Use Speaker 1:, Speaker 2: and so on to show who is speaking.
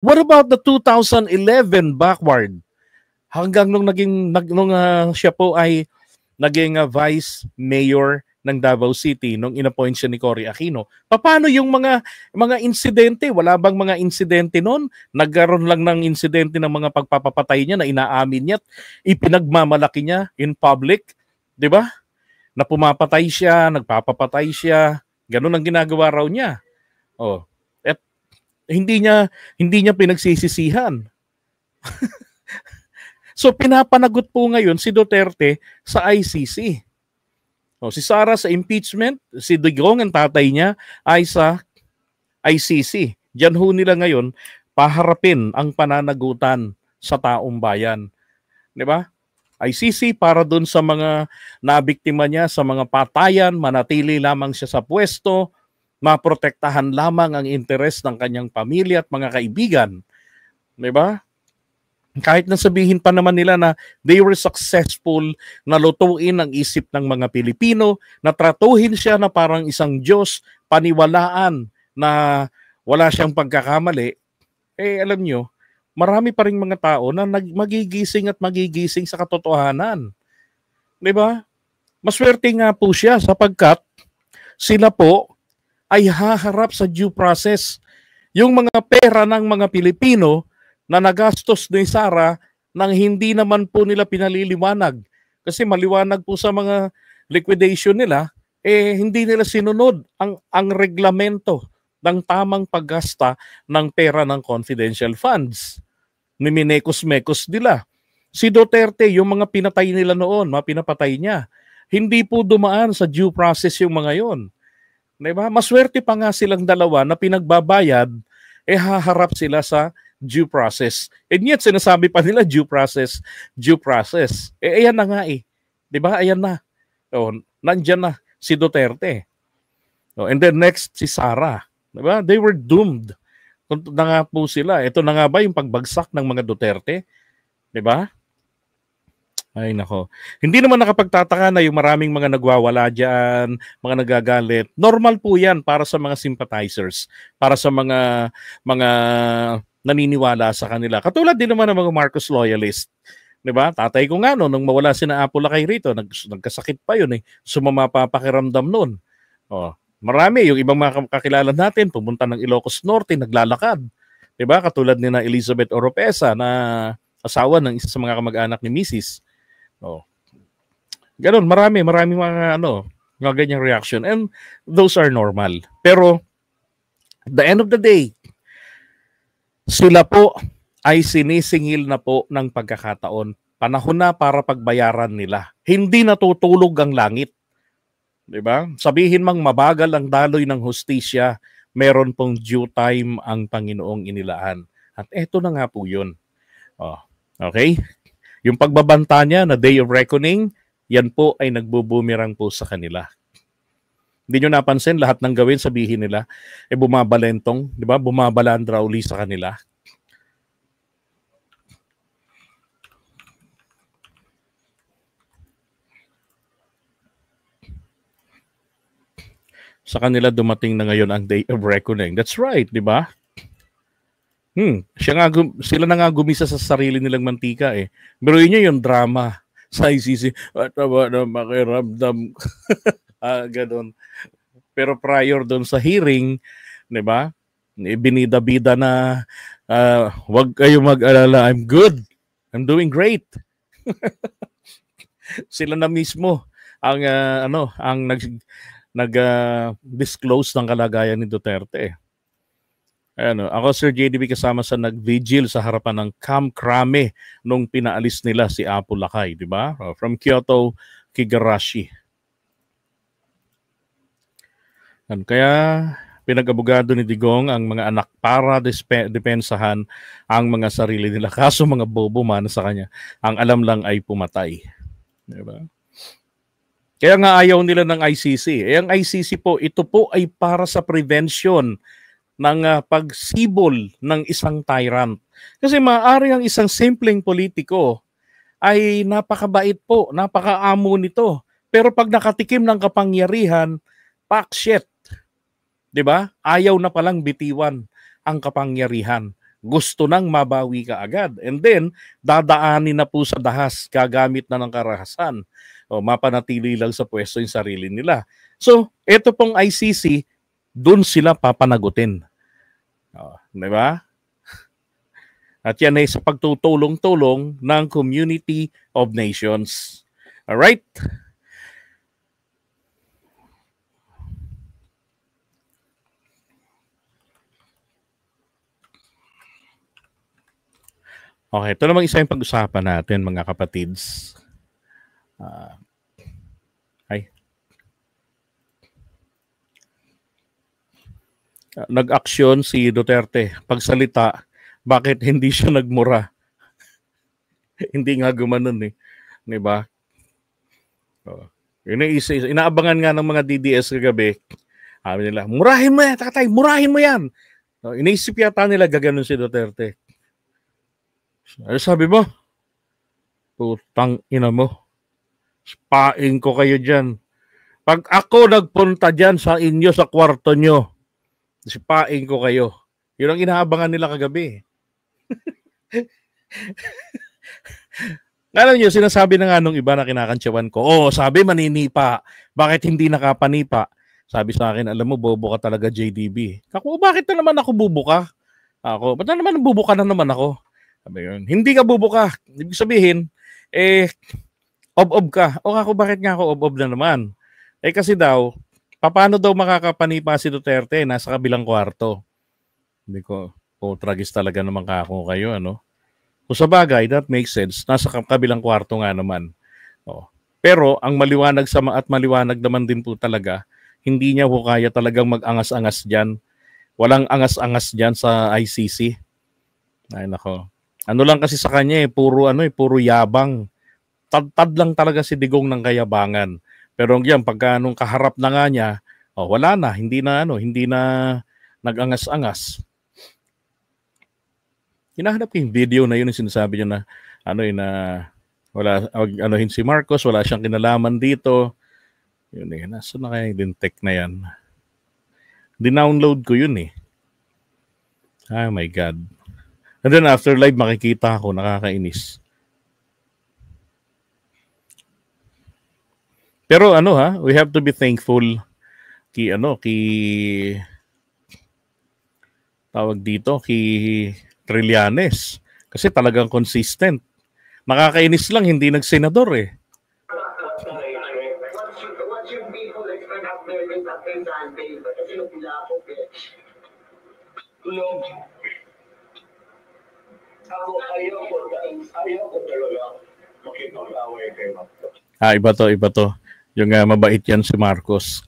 Speaker 1: What about the 2011 backward? Hanggang nung siya po ay naging vice mayor ng Davao City nung inappoint siya ni Cory Aquino. Paano yung mga insidente? Wala bang mga insidente noon? Nagkaroon lang ng insidente ng mga pagpapapatay niya na inaamin niya at ipinagmamalaki niya in public, 'di ba? Na pumapatay siya, nagpapapatay siya. Ganun ang ginagawa raw niya. Oh. At hindi niya pinagsisisihan. So pinapanagot po ngayon si Duterte sa ICC. Si Sara sa impeachment, si Digong ang tatay niya ay sa ICC. Diyan ho nila ngayon paharapin ang pananagutan sa taong bayan. 'Di ba? ICC para doon sa mga nabiktima niya sa mga patayan, manatili lamang siya sa pwesto, maprotektahan lamang ang interes ng kanyang pamilya at mga kaibigan. 'Di ba? Kahit na sabihin pa naman nila na they were successful na lutuin ang isip ng mga Pilipino, na tratuhin siya na parang isang Diyos, paniwalaan na wala siyang pagkakamali, alam nyo, marami pa rin mga tao na magigising at magigising sa katotohanan. Diba? Maswerte nga po siya sapagkat sila po ay haharap sa due process. Yung mga pera ng mga Pilipino na nagastos ni Sara nang hindi naman po nila pinaliliwanag. Kasi maliwanag po sa mga liquidation nila, hindi nila sinunod ang reglamento ng tamang paggasta ng pera ng confidential funds. Niminekos-mekos nila. Si Duterte, yung mga pinatay nila noon, mga pinapatay niya, hindi po dumaan sa due process yung mga yon. Diba? Maswerte pa nga silang dalawa na pinagbabayad, haharap sila sa due process. And yet, sinasabi pa nila due process, due process. Ayan na nga eh. Diba? Ayan na. Nandyan na si Duterte. And then next, si Sara. Diba? They were doomed. Kung na nga po sila. Ito na nga ba yung pagbagsak ng mga Duterte? Diba? Ay nako. Hindi naman nakapagtataka na yung maraming mga nagwawala dyan, mga nagagalit. Normal po yan para sa mga sympathizers, para sa mga naniniwala sa kanila. Katulad din naman ng mga Marcos loyalist. 'Di ba? Tatay ko nga nung mawala sina Apo Lakay rito, nagkasakit pa yun eh. Sumama pa pakiramdam noon. Marami yung ibang mga kakilala natin pumunta ng Ilocos Norte, naglalakad. 'Di ba? Katulad ni na Elizabeth Oropesa na asawa ng isa sa mga kamag-anak ni Mrs. Ganon, marami mga mga ganyang reaction, and those are normal. Pero at the end of the day, sila po ay sinisingil na po ng pagkakataon. Panahon na para pagbayaran nila. Hindi natutulog ang langit. 'Di ba? Sabihin mang mabagal ang daloy ng hustisya, meron pong due time ang Panginoong inilaan. At eto na nga po 'yun. Okay? Yung pagbabanta niya na Day of Reckoning, yan po ay nagbubumirang po sa kanila. Hindi nyo napansin, lahat ng gawin, sabihin nila, bumabalentong, di ba? Bumabalandra uli sa kanila. Sa kanila dumating na ngayon ang Day of Reckoning. That's right, di ba? Sila na nga gumisa sa sarili nilang mantika eh. Pero yun yung drama sa ICC. At na makiramdam. Ganon. Pero prior doon sa hearing, di ba? Binida-bida na wag kayo mag-alala. I'm good. I'm doing great. Sila na mismo ang nag-disclose ng kalagayan ni Duterte. Ako, Sir JDB, kasama sa nag-vigil sa harapan ng Camp Crame nung pinaalis nila si Apo Lakay, di ba? From Kyoto, Kigarashi. Kaya pinag-abogado ni Digong ang mga anak para depensahan ang mga sarili nila. Kaso mga bobo man sa kanya, ang alam lang ay pumatay. Di ba? Kaya nga ayaw nila ng ICC. Ang ICC po, ito po ay para sa prevention ng pagsibol ng isang tyrant. Kasi maaari ang isang simpleng politiko ay napakabait po, napakaamo nito. Pero pag nakatikim ng kapangyarihan, pack shit. 'Di ba? Ayaw na palang bitiwan ang kapangyarihan. Gusto nang mabawi ka agad. And then, dadaanin na po sa dahas, gagamit na ng karahasan. O, mapanatili lang sa pwesto yung sarili nila. So, ito pong ICC, dun sila papanagutin. O, di ba? At yan ay sa pagtutulong-tulong ng Community of Nations. Alright? Okay, ito namang isa yung pag-usapan natin, mga kapatids. Nag-aksyon si Duterte. Pagsalita, bakit hindi siya nagmura? Hindi nga gumanon eh. Diba? Inaabangan nga ng mga DDS kagabi. Sabi nila, murahin mo yan, tatay, murahin mo yan. Iniisip yata nila gaganon si Duterte. Ano sabi mo? Putang ina mo. Spaing ko kayo dyan. Pag ako nagpunta dyan sa inyo, sa kwarto nyo, spaing ko kayo. Yun ang inaabangan nila kagabi. Alam nyo, sinasabi na nga nung iba na kinakantsawan ko, sabi maninipa. Bakit hindi nakapanipa? Sabi sa akin, alam mo, bobo ka talaga, JDB. Ako, bakit na naman ako bubuka? Ba't na naman bubuka na naman ako? Sabi yun, hindi ka bubuka. Ibig sabihin, ob-ob ka. O ako, bakit nga ako ob-ob na naman? Kasi daw, paano daw makakapanipa si Duterte? Nasa kabilang kwarto. Hindi ko, tragis talaga naman kako kayo, ano? So sa bagay, that makes sense. Nasa kabilang kwarto nga naman. Pero, ang maliwanag at maliwanag naman din po talaga, hindi niya po kaya talagang mag-angas-angas dyan. Walang angas-angas dyan sa ICC. Ay, nako. Ano lang kasi sa kanya puro yabang. Tad lang talaga si Digong ng kayabangan. Pero yan, pagka nung kaharap na nga niya, wala na, hindi na nag-angas-angas. Hinahanap ko yung video na yun, yung sinasabi niya na wala si Marcos, wala siyang kinalaman dito. Yun nasa na kaya yung tech na yan? Dinownload ko yun eh. Oh my God. And then after live, makikita ako, nakakainis. Pero we have to be thankful kay Trillanes. Kasi talagang consistent. Nakakainis lang, hindi nagsenador eh. Ayaw ko talaga makipag-away kay Marcos. Iba to. Yung mabait yan si Marcos.